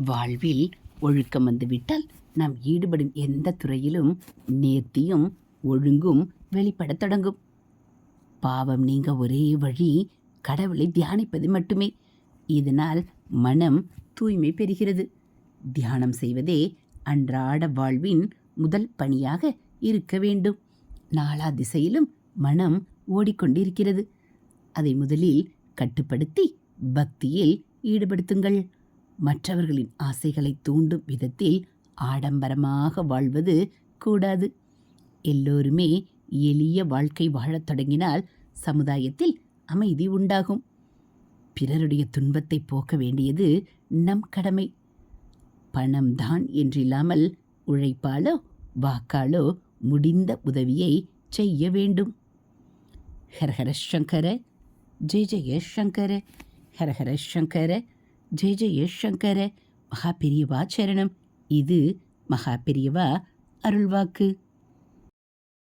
வாழ்வில் ஒழுக்கம் வந்துவிட்டால் நாம் ஈடுபடும் எந்த துறையிலும் நேர்த்தியும் ஒழுங்கும் வெளிப்படத் தொடங்கும். பாவம் நீங்க ஒரே வழி கடவுளை தியானிப்பது மட்டுமே. இதனால் மனம் தூய்மை பெறுகிறது. தியானம் செய்வதே அன்றாட வாழ்வின் முதல் பணியாக இருக்க வேண்டும். நாலா திசையிலும் மனம் ஓடிக்கொண்டிருக்கிறது. அதை முதலில் கட்டுப்படுத்தி பக்தியில் ஈடுபடுத்துங்கள். மற்றவர்களின் ஆசைகளை தூண்டும் விதத்தில் ஆடம்பரமாக வாழ்வது கூடாது. எல்லோருமே எளிய வாழ்க்கை வாழத் தொடங்கினால் சமுதாயத்தில் அமைதி உண்டாகும். பிறருடைய துன்பத்தை போக்க வேண்டியது நம் கடமை. பணம்தான் என்றில்லாமல் உழைப்பாலோ வாக்காலோ முடிந்த உதவியை செய்ய வேண்டும். ஹரஹர சங்கர ஜெய ஜெய சங்கர, ஹரஹர சங்கர ஜெய ஜெய சங்கர. மகா பெரியவா சரணம். இது மகா பெரியவா அருள்வாக்கு.